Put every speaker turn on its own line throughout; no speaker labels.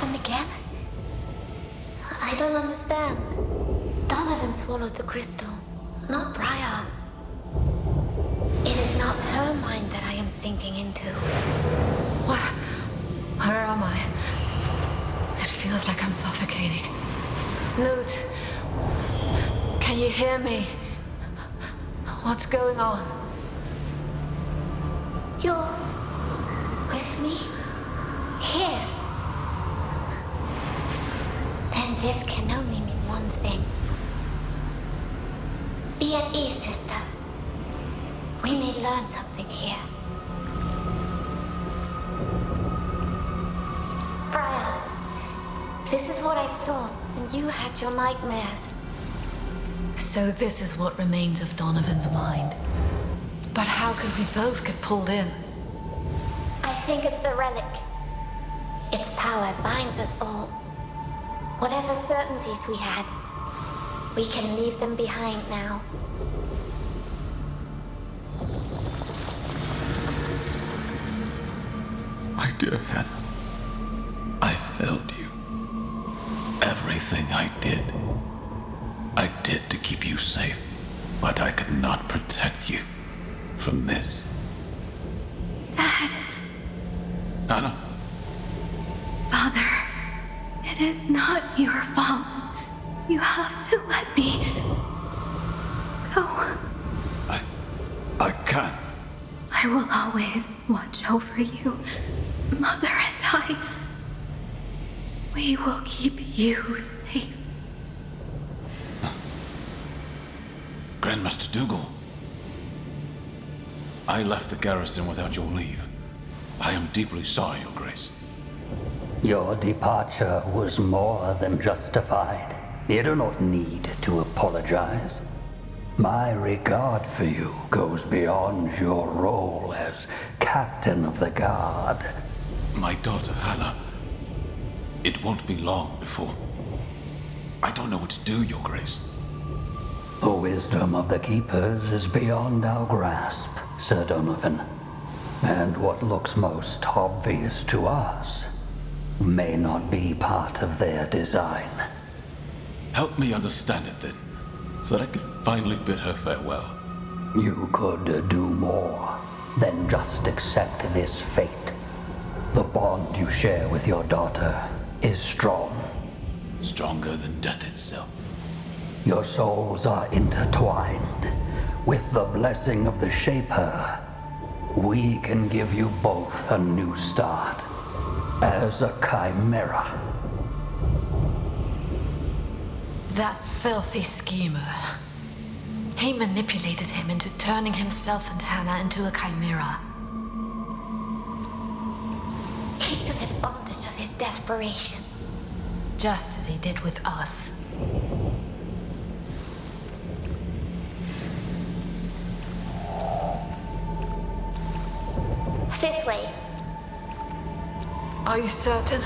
happened again? I don't understand. Donovan swallowed the crystal, not Briar. It is not her mind that I am sinking into.
Where am I? It feels like I'm suffocating. Newt, can you hear me? What's going on?
You're with me? Here? Then this can only mean one thing. Be at ease, sister. We may learn something here. Briar, this is what I saw when you had your nightmares.
So this is what remains of Donovan's mind. But how could we both get pulled in?
I think it's the relic. Its power binds us all. Whatever certainties we had, we can leave them behind now.
My dear Hannah, I failed you. Everything I did to keep you safe, but I could not protect you from this.
Dad.
Hannah?
Father, it is not your fault. You have to let me go.
I can't.
I will always watch over you, Mother and I. We will keep you safe.
Grandmaster Dougal. I left the garrison without your leave. I am deeply sorry, Your Grace.
Your departure was more than justified. You do not need to apologize. My regard for you goes beyond your role as captain of the guard.
My daughter, Hannah. It won't be long before... I don't know what to do, Your Grace.
The wisdom of the Keepers is beyond our grasp, Sir Donovan. And what looks most obvious to us may not be part of their design.
Help me understand it then, so that I can finally bid her farewell.
You could do more than just accept this fate. The bond you share with your daughter is strong.
Stronger than death itself.
Your souls are intertwined. With the blessing of the Shaper, we can give you both a new start. As a chimera.
That filthy schemer. He manipulated him into turning himself and Hannah into a chimera.
He took advantage of his desperation.
Just as he did with us.
This way.
Are you certain?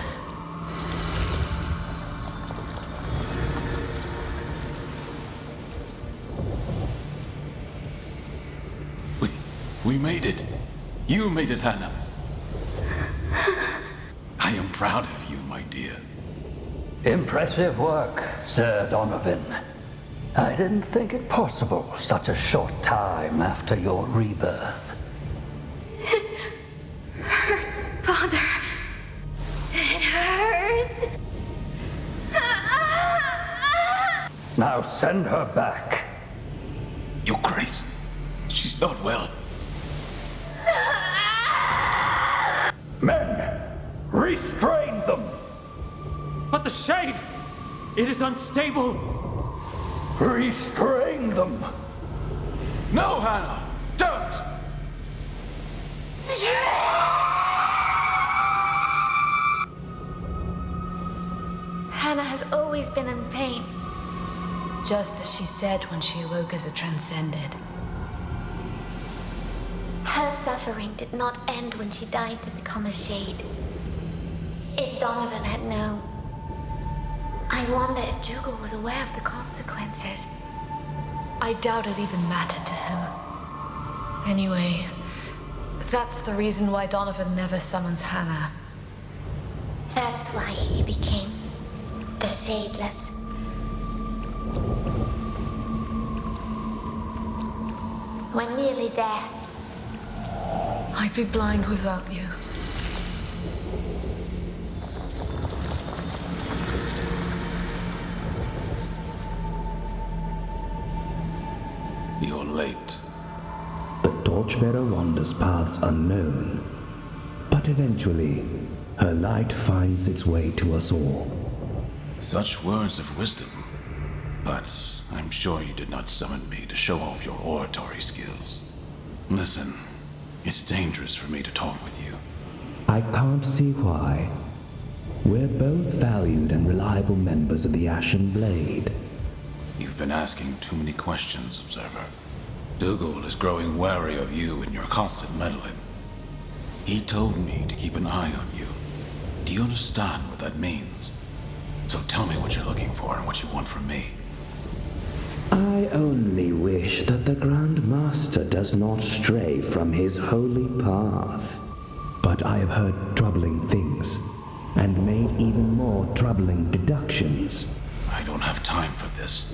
We made it. You made it, Hannah. I am proud of you, my dear.
Impressive work, Sir Donovan. I didn't think it possible such a short time after your rebirth.
It hurts, Father. It hurts.
Now send her back.
Your Grace, she's not well.
Men, restrain them.
But the shade! It is unstable!
Restrain them.
No, Hannah! Don't!
Hannah has always been in pain.
Just as she said when she awoke as a transcended.
Her suffering did not end when she died to become a shade. If Donovan had known, I wonder if Dougal was aware of the consequences.
I doubt it even mattered to him. Anyway, that's the reason why Donovan never summons Hannah.
That's why he became the Shadeless. We're nearly there.
I'd be blind without you.
You're late.
The Torchbearer wanders paths unknown, but eventually, her light finds its way to us all.
Such words of wisdom. But I'm sure you did not summon me to show off your oratory skills. Listen, it's dangerous for me to talk with you.
I can't see why. We're both valued and reliable members of the Ashen Blade.
You've been asking too many questions, Observer. Dougal is growing wary of you and your constant meddling. He told me to keep an eye on you. Do you understand what that means? So tell me what you're looking for and what you want from me.
I only wish that the Grand Master does not stray from his holy path. But I have heard troubling things, and made even more troubling deductions.
I don't have time for this.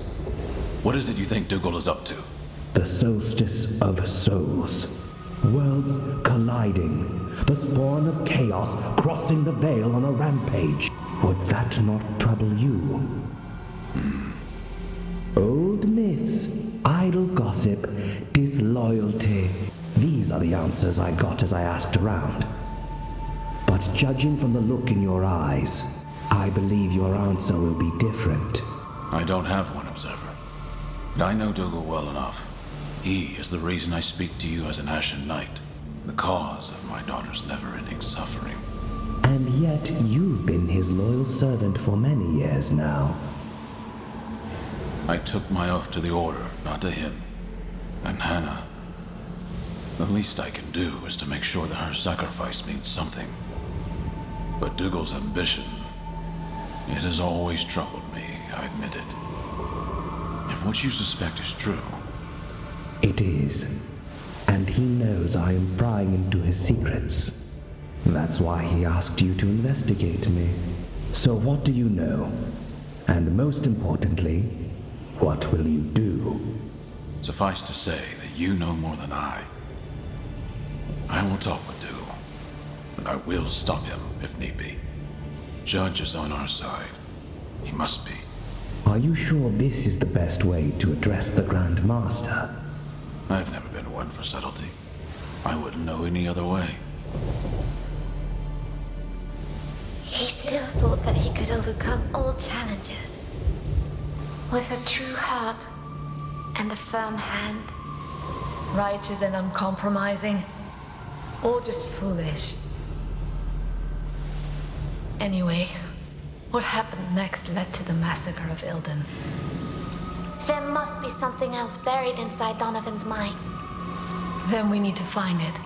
What is it you think Dougal is up to?
The Soulstice of Souls. Worlds colliding. The spawn of chaos crossing the veil on a rampage. Would that not trouble you? Old myths, idle gossip, disloyalty. These are the answers I got as I asked around. But judging from the look in your eyes, I believe your answer will be different.
I don't have one, Observer. But I know Dougal well enough. He is the reason I speak to you as an Ashen Knight. The cause of my daughter's never-ending suffering.
And yet you've been his loyal servant for many years now.
I took my oath to the Order, not to him. And Hannah. The least I can do is to make sure that her sacrifice means something. But Dougal's ambition, it has always troubled me, I admit it. If what you suspect is true...
It is. And he knows I am prying into his secrets. That's why he asked you to investigate me. So what do you know? And most importantly, what will you do?
Suffice to say that you know more than I. I will talk with Dougal, and I will stop him if need be. Judge is on our side. He must be.
Are you sure this is the best way to address the Grand Master?
I've never been one for subtlety. I wouldn't know any other way.
He still thought that he could overcome all challenges. With a true heart and a firm hand.
Righteous and uncompromising, or just foolish. Anyway, what happened next led to the massacre of Ilden.
There must be something else buried inside Donovan's mind.
Then we need to find it.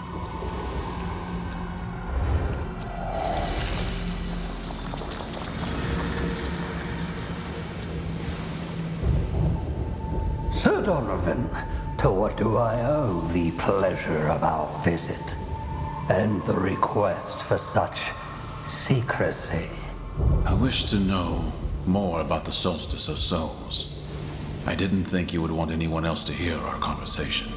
Sir Donovan, to what do I owe the pleasure of our visit? And the request for such secrecy?
I wish to know more about the Soulstice of Souls. I didn't think you would want anyone else to hear our conversation.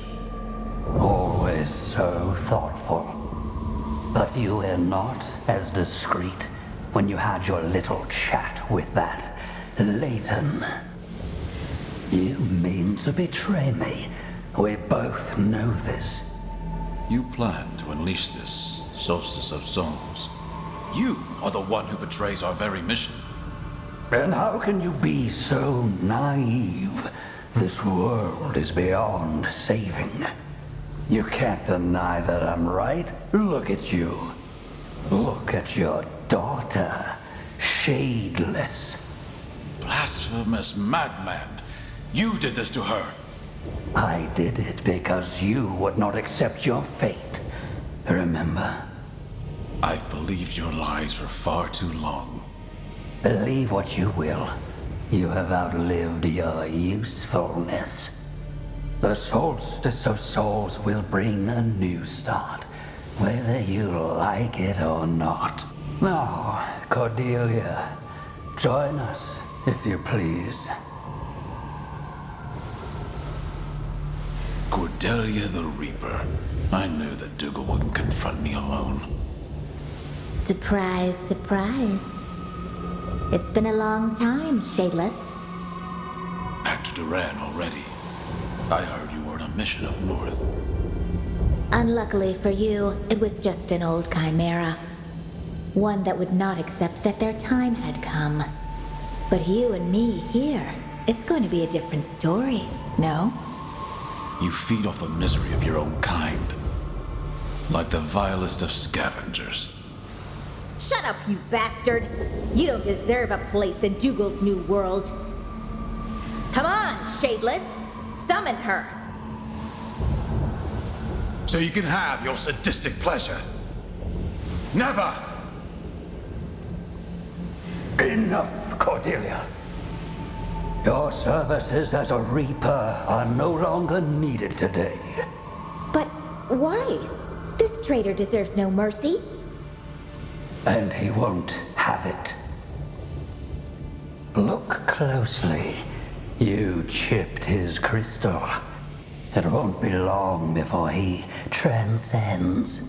Always so thoughtful. But you were not as discreet when you had your little chat with that Leighton. You mean to betray me. We both know this.
You plan to unleash this Soulstice of Souls. You are the one who betrays our very mission.
And how can you be so naive? This world is beyond saving. You can't deny that I'm right. Look at you. Look at your daughter. Shadeless.
Blasphemous madman! You did this to her!
I did it because you would not accept your fate. Remember?
I've believed your lies for far too long.
Believe what you will. You have outlived your usefulness. The Soulstice of Souls will bring a new start, whether you like it or not. Now, Cordelia, join us, if you please.
Cordelia the Reaper. I knew that Dougal wouldn't confront me alone.
Surprise, surprise. It's been a long time, Shadeless.
Back to Duran already. I heard you were on a mission up north.
Unluckily for you, it was just an old chimera. One that would not accept that their time had come. But you and me here, it's going to be a different story, no?
You feed off the misery of your own kind. Like the vilest of scavengers.
Shut up, you bastard! You don't deserve a place in Dougal's new world. Come on, Shadeless! Summon her!
So you can have your sadistic pleasure. Never!
Enough, Cordelia. Your services as a Reaper are no longer needed today.
But why? This traitor deserves no mercy.
And he won't have it. Look closely. You chipped his crystal. It won't be long before he transcends.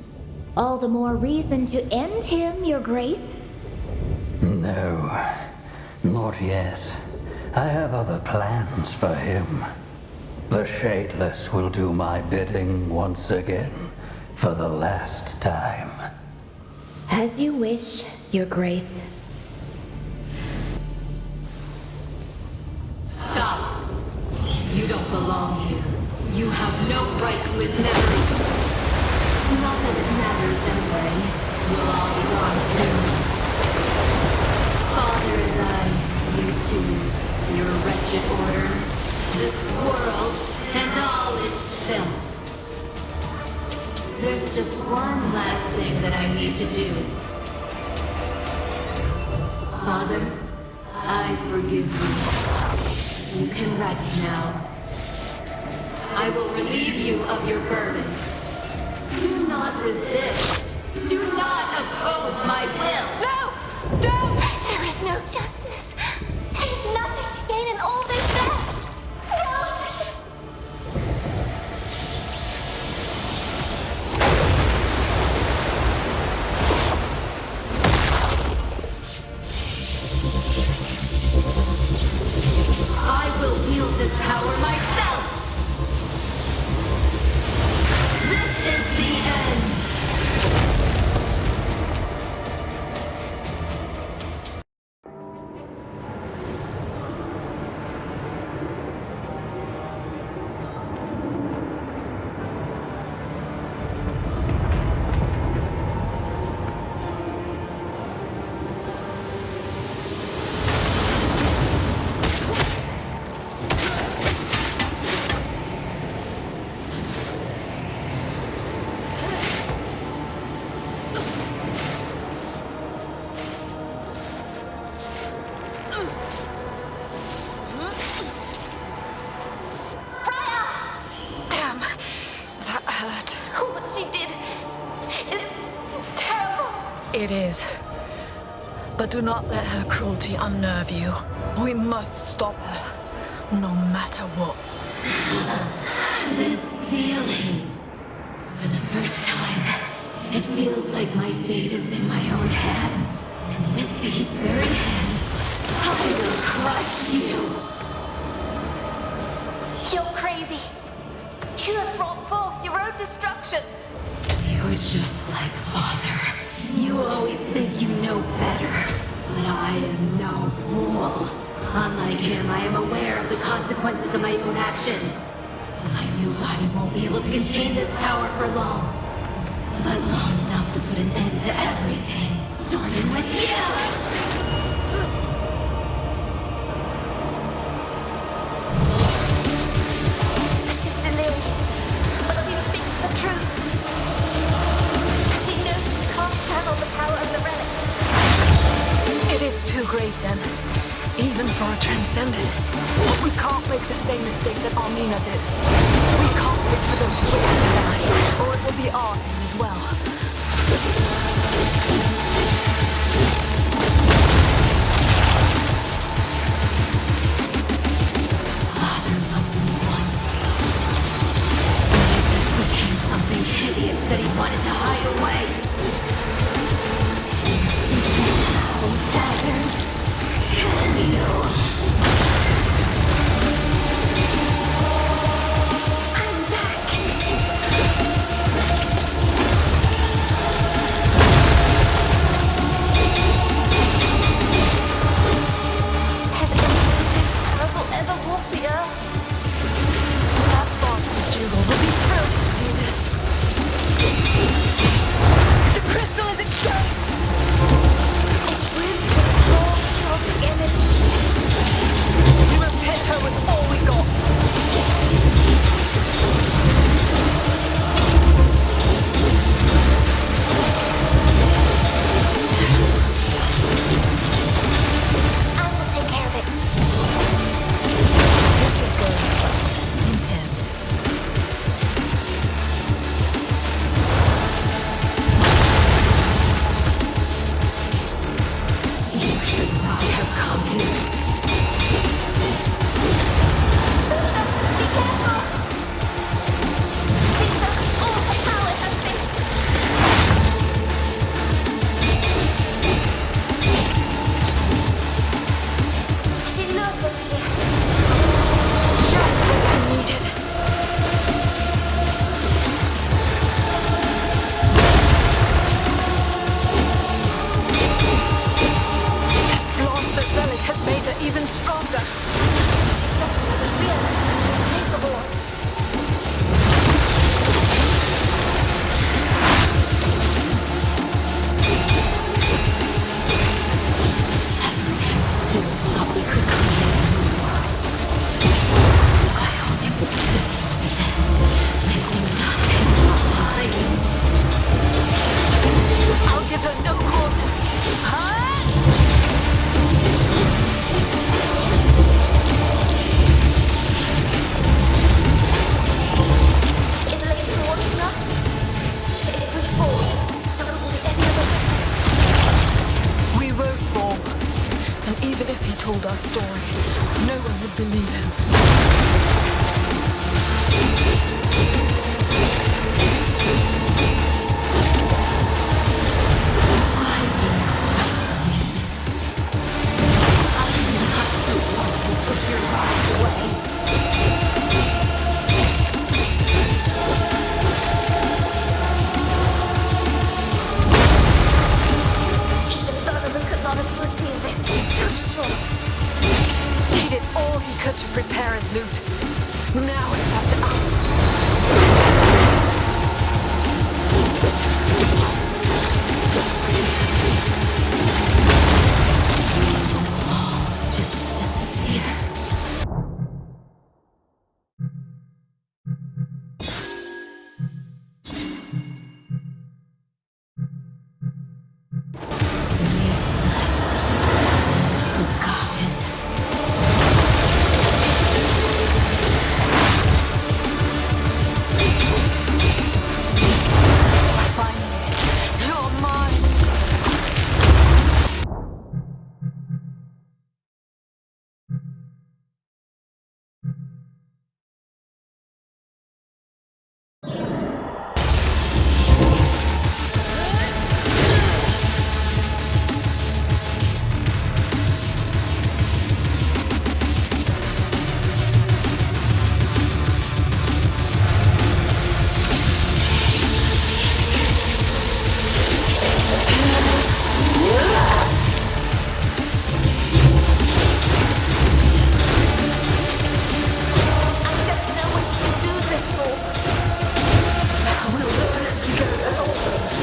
All the more reason to end him, Your Grace.
No, not yet. I have other plans for him. The Shadeless will do my bidding once again, for the last time.
As you wish, Your Grace.
Stop. You don't belong here. You have no right to his memories. Not that it matters anyway. We'll all be gone soon. Father and I, you two, your wretched order, this world, and all its filth. There's just one last thing that I need to do. Father, I forgive you. You can rest now. I will relieve you of your burden. Do not resist. Do not oppose my will.
No! Don't! There is no justice. There's nothing to gain in all this death. Don't!
I will wield this power myself. This is the end.
What she did is terrible.
It is. But do not let her cruelty unnerve you. We must stop her, no matter what. This feeling. For the first time, it feels like my fate is in my own hands. And with these very hands, I will crush you.
You're crazy. You have brought forth your own destruction.
You're just like Father. You always think you know better. But I am no fool. Unlike him, I am aware of the consequences of my own actions. My new body won't be able to contain this power for long. But long enough to put an end to everything. Starting with you!
She's delirious, but she speaks the truth. She knows she can't channel the power of the relic.
It is too great then, even for a transcendent. We can't make the same mistake that Armina did. We can't wait for them to wake and die, or it will be our end as well. wanted to hide away. How better can you? I'm back.
Has anything this terrible ever walked the earth?
That bastard Dougal will be thrilled to see this. The crystal is exposed!
Roots with a claw of the image.
We must hit her with all we got.
I will take care of it.
This is going intense.
You should not have come here.
Be careful! Caesar, all her power has been... She loved them here.
Just what we needed. Blaster belly has made her even stronger.
Capable of...
Thought we could create a new world. I only want this one to end. Like nothing behind.
I'll give her no quarter.
It lay towards us. If we fall, there won't be any of us.
We won't fall. And even if he told our story, no one would believe him.
Why do you fight me? I'm not the one who took your right away.
Even Donovan could not have foreseen this. I'm sure.
He did all he could to prepare his loot. Now it's up to us.
Just disappear. Forgotten.
Finally, you're mine.
I don't know what you do this for.
We'll learn as we go, as always.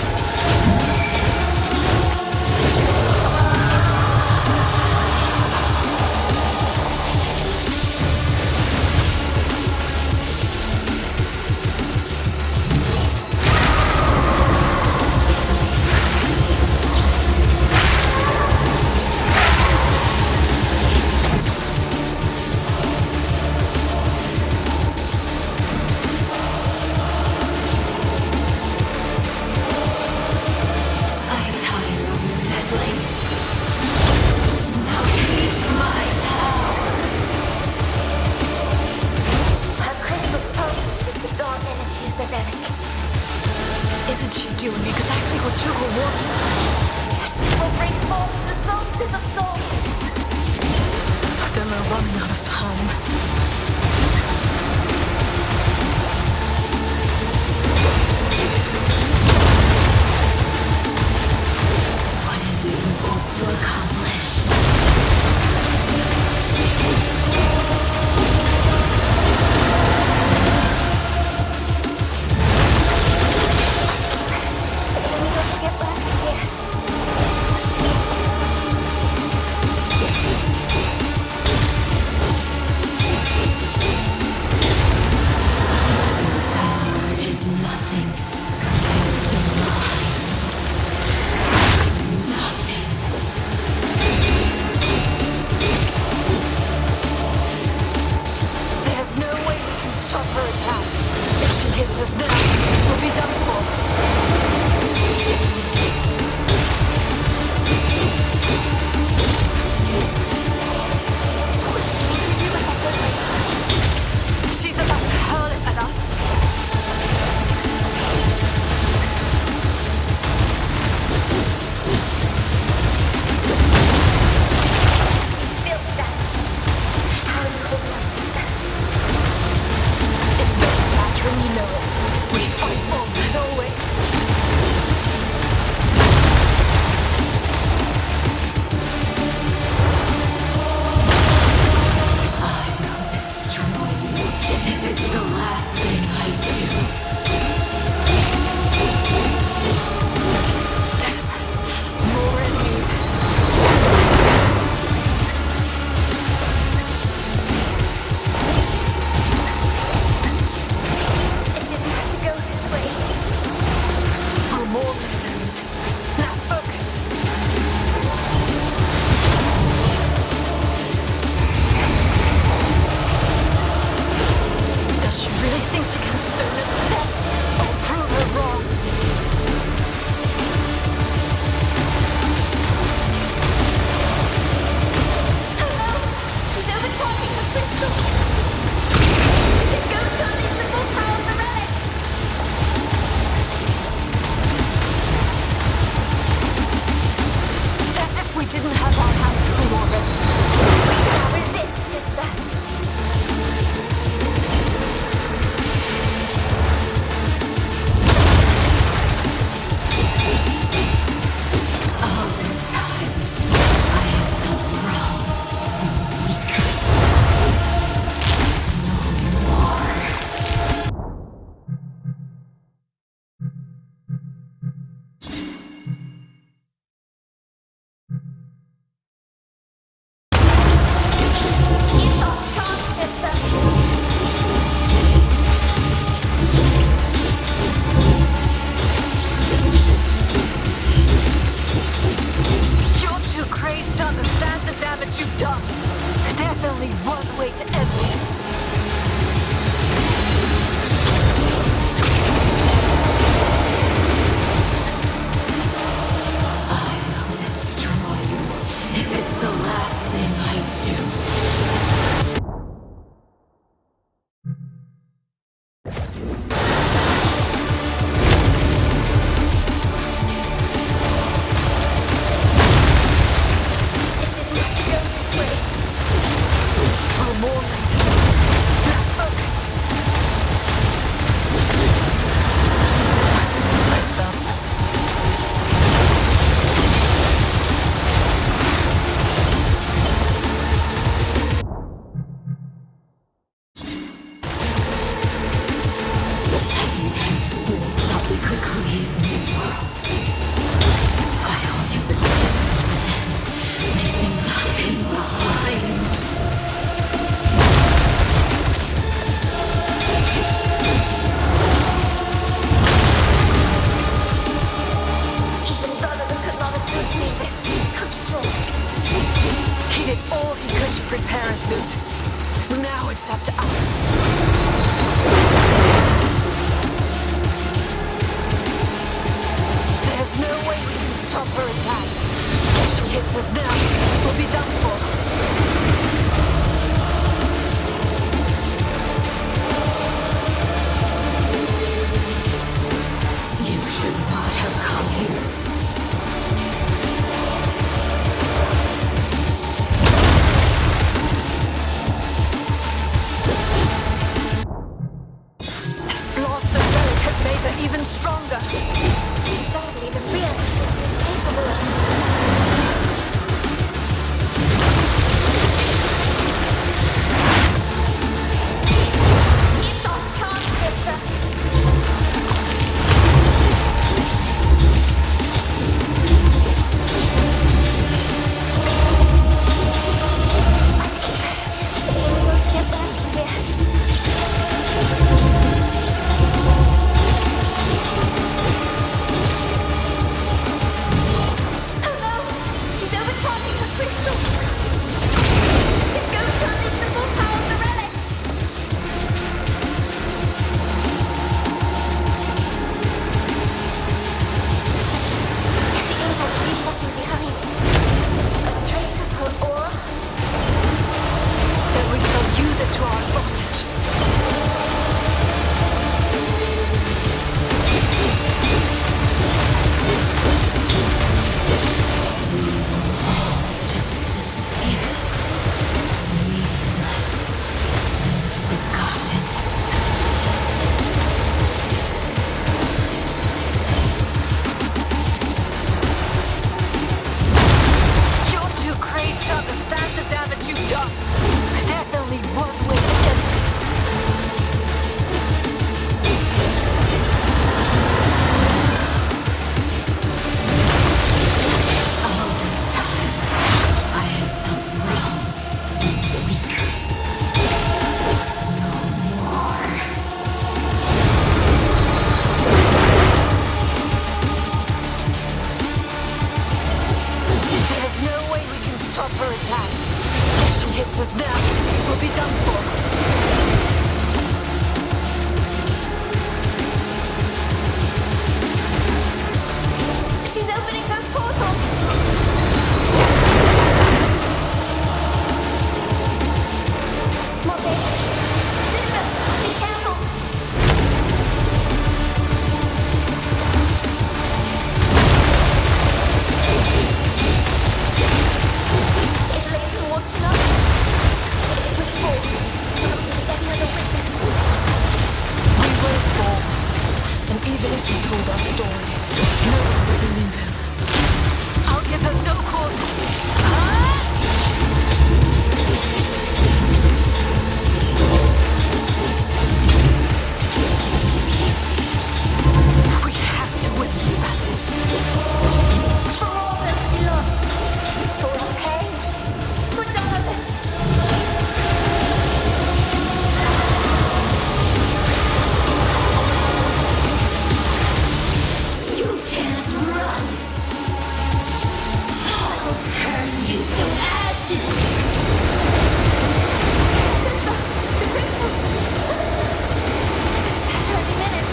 I tire of your meddling. Now taste my power.
Her crystal pulses with the dark energy of the relic.
Isn't she doing exactly what you want?
She will bring forth the Soulstice of Souls.
Then we're running out of time.
What is it you hope to accomplish?
We got to get back from here.
Power is nothing compared to mine. Nothing.
There's no way we can stop her attack. If she hits us now, we'll be done for. She's about to hurl it at us.
Still stands. How are you holding on, sister?
It doesn't matter and you know it. We fight on as always.
I will destroy you if it's the last thing I do.
More enemies.
It didn't have to go this way.
For more lieutenant. Now focus. Does she really think she can stone us to death? I'll prove her wrong.
Hello? She's overtalking the crystal. She's going to unleash the full power of the relic.
As if we didn't have our hands full already.
Now resist, sister.
All this time, I have felt wrong and weak. No more.
It's our chance, sister.
You're too crazed to understand the damage you've done. There's only one way to end this.
I will destroy you if it's the last thing I do.
For more lieutenant. Now focus. Like that.
Thought we could create a new world. I only witnessed the end, leaving nothing behind.
Even Donovan could not have foreseen this. I'm sure.
He did all he could to prepare his loot. Now it's up to us. There's no way we can stop her attack. If she hits us now, we'll be done for.
You should
even stronger.
She doesn't even realize what she's capable of. It's our chance, sister. We won't get back here. Oh no! She's overcharging her crystal! She's going to unleash the full power of the relic! The evil leaves something behind. A trace of her aura.
Then we shall use it to our advantage. You're too crazed to understand the damage you've done. There's only one way to end this. All this time, I have felt wrong and weak. No more. There's no way we can stop her attack. If she hits us now, we'll be done for.
She's opening those portals! Mommy! Sister! Be careful! If Leighton watching us, it would fall. Like any other witness.
We will fall. And even if he told our story, no one will believe him. I'll give her no cause. We have to win this battle.
For all those we lost. For our pain. For Donovan.
You can't run! I'll turn you to ashes!
Sister! The crystal! It's shattering in it.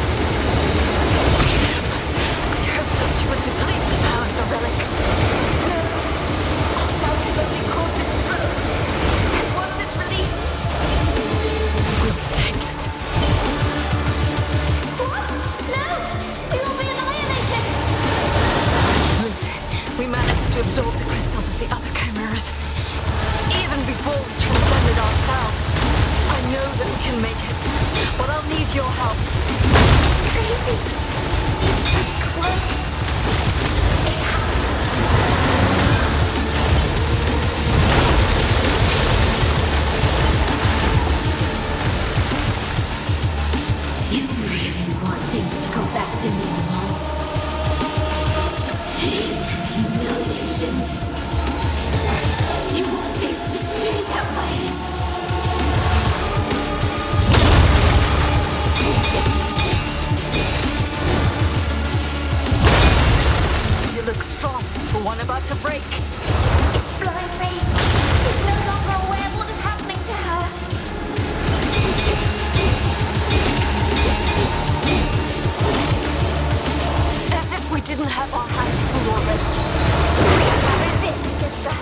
I hoped that she would deplete the power of the relic.
No. Our fight has only caused it to grow. And once it's released...
We'll take it.
What? No! We will be annihilated!
Root, we managed to absorb the crystals of the other chimeras. Even before we transcended ourselves. I know that we can make it. But I'll need your help.
It's crazy. That's close. It happened.
You really want things to go back to normal? Pain and humiliation. You want things to stay that way?
She looks strong for one about to break.
It's blind rage. She's no longer aware of what is happening to her.
As if we didn't have our hands full already.
We shall resist, sister.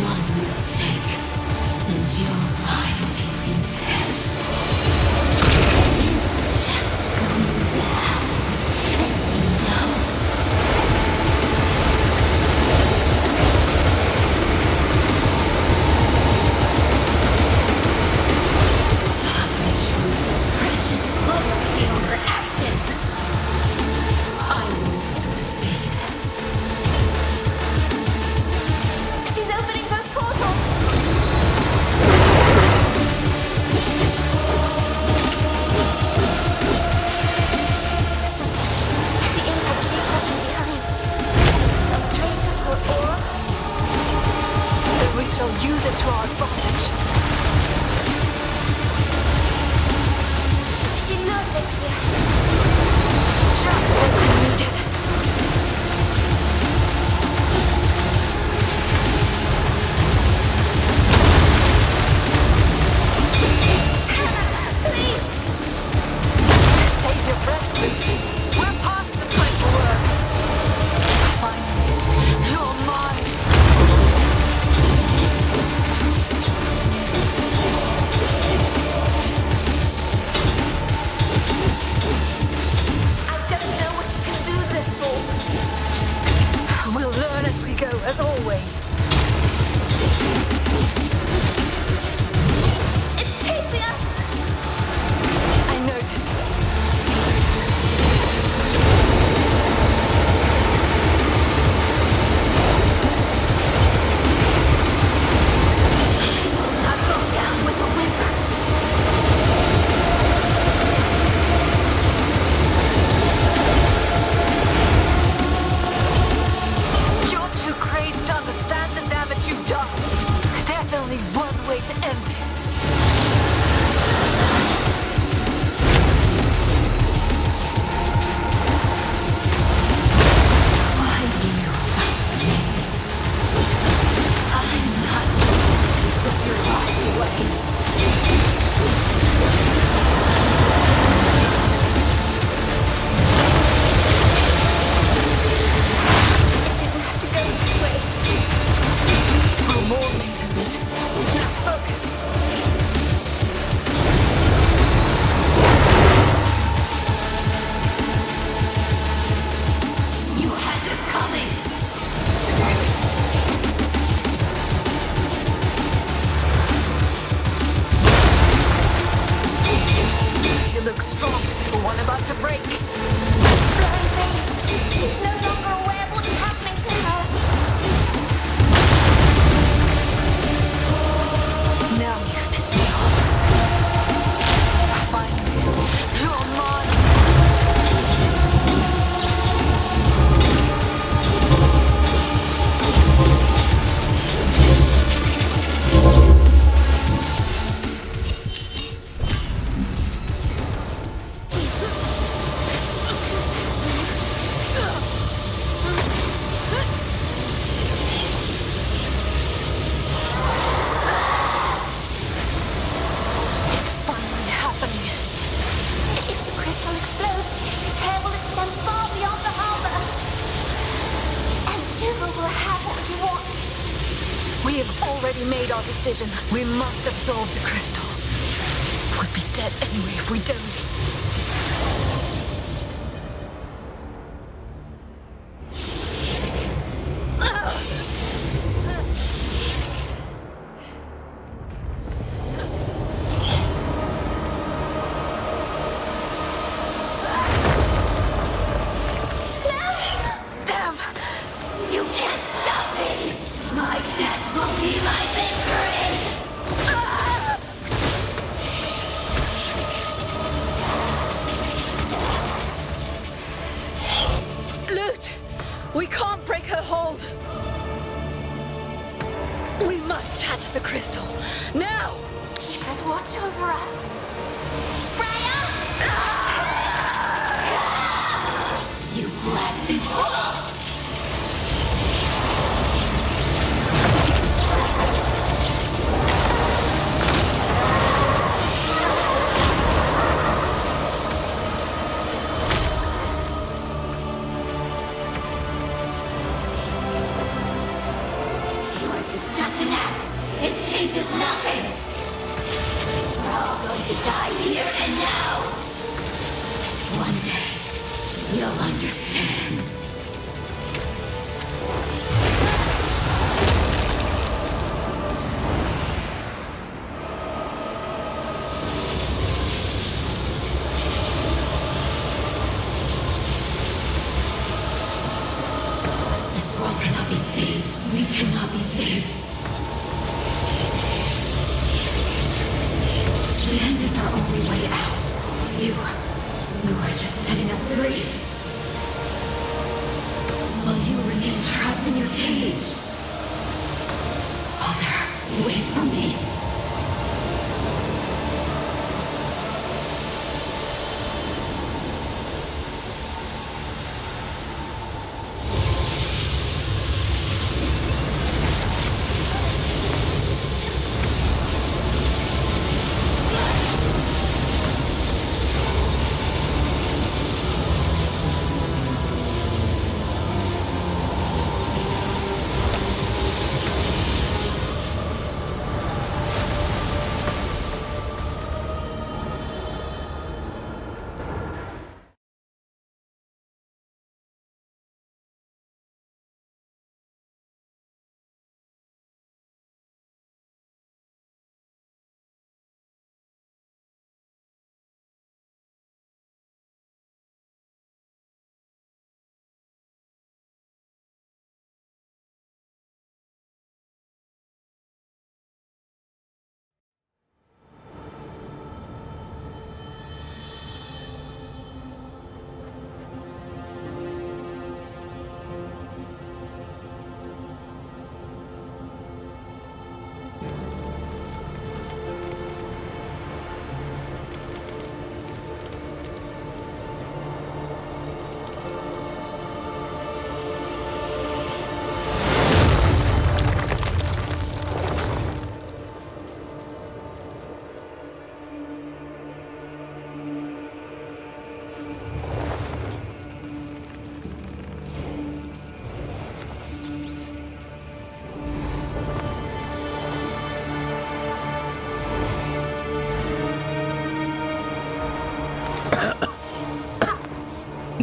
One mistake, and you'll finally be dead. It's just going down, and you know
You look strong, but one about to break.
Blowing rage. She's no longer aware of what is happening to her.
Now you've pissed me off. Finally, you're mine. It's finally happening.
If the crystal explodes, the tear will extend far beyond the harbor. And Juba will have what he wants.
We have already made our decision. We must absorb the crystal. We'll be dead anyway if we don't. Damn!
You can't stop me! My death will be my victory!
Loot! We can't break her hold! We must chat to the crystal. Now!
Keepers watch over us. Briar!
You blasted fool! Yours is just an act. It changes nothing. We're all going to die here and now. One day, you'll understand. This world cannot be saved. We cannot be saved. The end is our only way out. You are just setting us free. While you remain trapped in your cage. Honor, wait for me.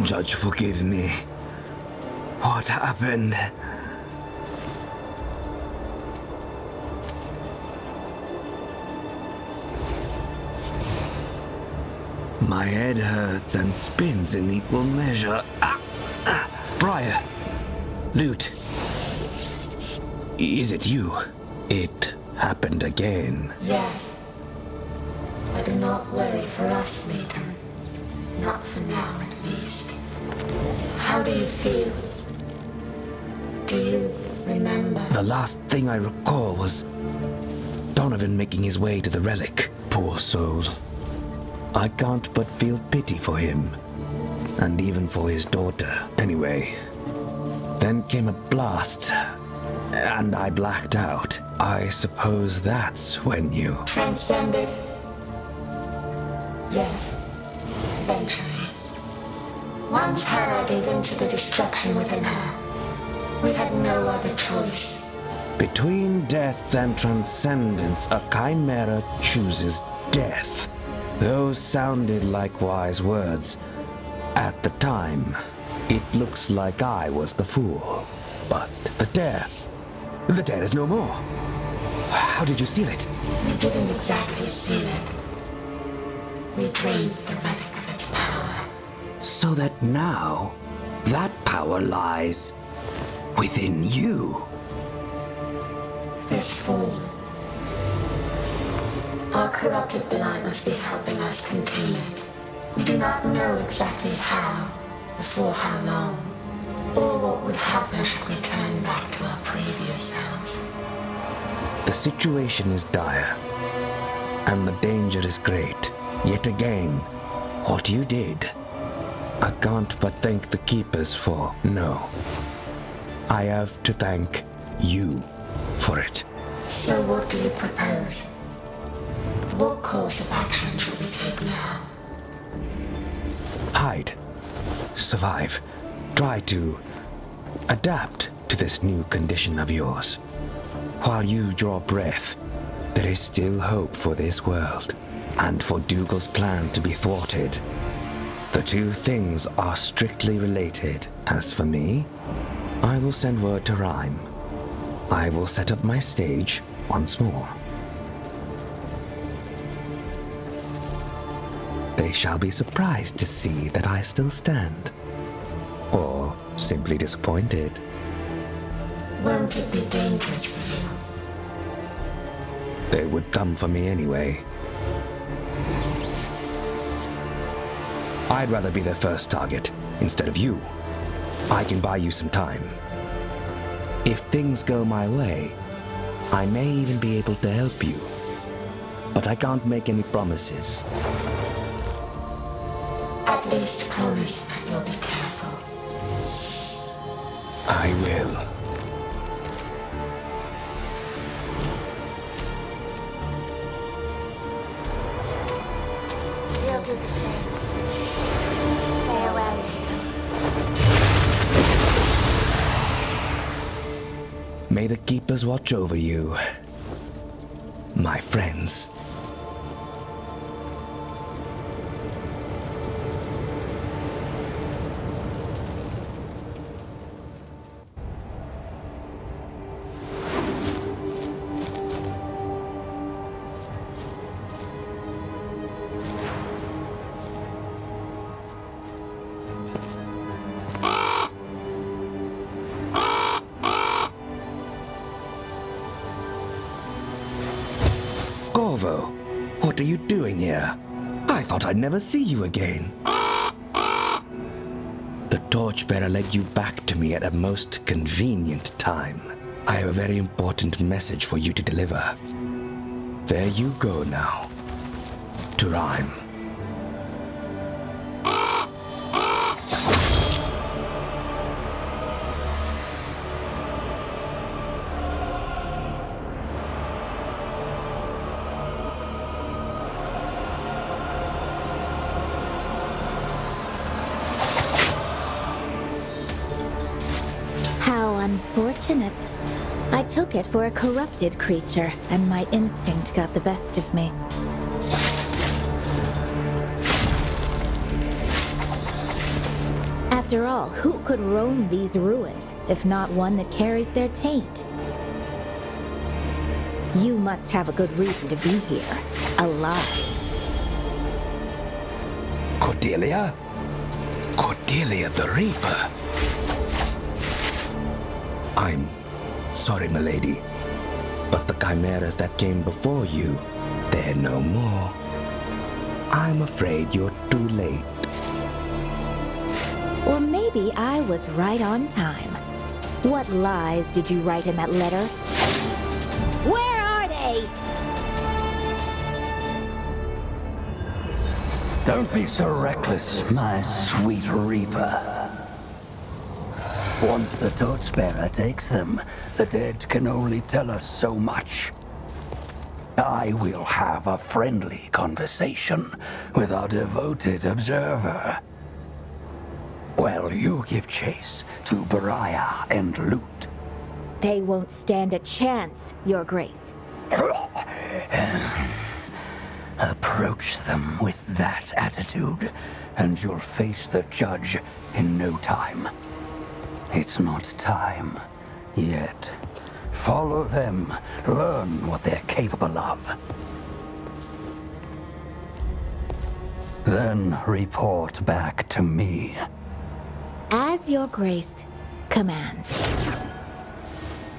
Judge, forgive me. What happened? My head hurts and spins in equal measure. Briar! Lute! Is it you? It happened again.
Yes. But do not worry for us, Nathan. Not for now, at least. How do you feel? Do you remember?
The last thing I recall was Donovan making his way to the relic. Poor soul. I can't but feel pity for him, and even for his daughter. Anyway, then came a blast, and I blacked out. I suppose that's when you...
Transcended? Yes. Eventually. Once Hera gave in to the destruction within her, we had no other choice.
Between death and transcendence, a chimera chooses death. Those sounded like wise words. At the time, it looks like I was the fool. But the dare is no more. How did you seal it?
We didn't exactly seal it. We drained the relic of its power.
So that now, that power lies within you.
This fool. Our corrupted blight must be helping us contain it. We do not know exactly how, or for how long, or what would happen should we turn back to our previous selves.
The situation is dire, and the danger is great. Yet again, what you did, I can't but thank the Keepers for. No, I have to thank you for it.
So what do you propose? What course of action should we take now?
Hide. Survive. Try to adapt to this new condition of yours. While you draw breath, there is still hope for this world, and for Dougal's plan to be thwarted. The two things are strictly related. As for me, I will send word to Rhyme. I will set up my stage once more. They shall be surprised to see that I still stand. Or simply disappointed.
Won't it be dangerous for you?
They would come for me anyway. I'd rather be their first target instead of you. I can buy you some time. If things go my way, I may even be able to help you. But I can't make any promises.
At least promise that you'll be careful.
I will.
We'll do the same. Farewell, Nathan.
May the Keepers watch over you, my friends. Corvo, what are you doing here? I thought I'd never see you again. The torchbearer led you back to me at a most convenient time. I have a very important message for you to deliver. There you go now. To Rhyme.
Unfortunate. I took it for a corrupted creature, and my instinct got the best of me. After all, who could roam these ruins, if not one that carries their taint? You must have a good reason to be here, alive.
Cordelia? Cordelia the Reaper? I'm sorry, milady, but the chimeras that came before you, they're no more. I'm afraid you're too late.
Or maybe I was right on time. What lies did you write in that letter? Where are they?
Don't be so reckless, my sweet Reaper. Once the torchbearer takes them, the dead can only tell us so much. I will have a friendly conversation with our devoted observer. While you give chase to Beriah and loot.
They won't stand a chance, Your Grace.
Approach them with that attitude, and you'll face the judge in no time. It's not time yet. Follow them, learn what they're capable of. Then report back to me.
As Your Grace commands.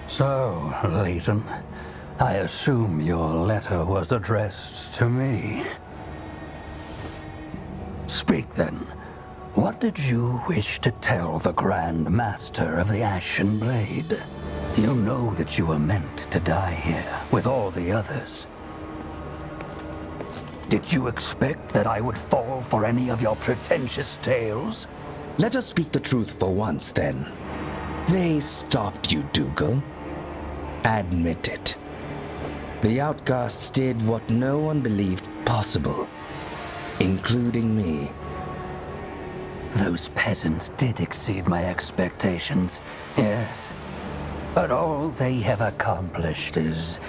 So, Leighton, I assume your letter was addressed to me. Speak then. What did you wish to tell the Grand Master of the Ashen Blade? You know that you were meant to die here with all the others. Did you expect that I would fall for any of your pretentious tales?
Let us speak the truth for once, then. They stopped you, Dougal. Admit it. The outcasts did what no one believed possible, including me.
Those peasants did exceed my expectations, yes. But all they have accomplished is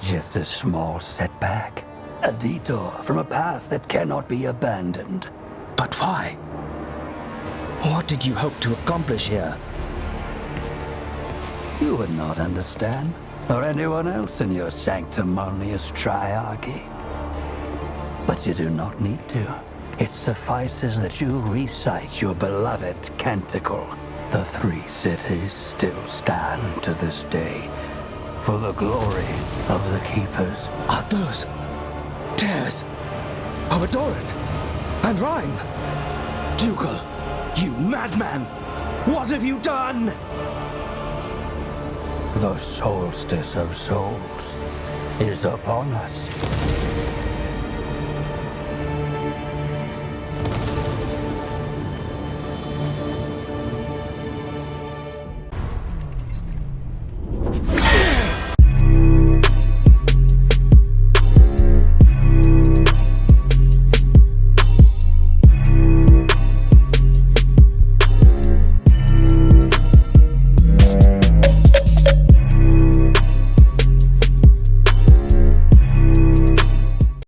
just a small setback. A detour from a path that cannot be abandoned.
But why? What did you hope to accomplish here?
You would not understand, or anyone else in your sanctimonious triarchy. But you do not need to. It suffices that you recite your beloved canticle. The 3 cities still stand to this day, for the glory of the Keepers.
Are those tears of Adoran and Rhyme? Dougal, you madman! What have you done?
The Soulstice of Souls is upon us.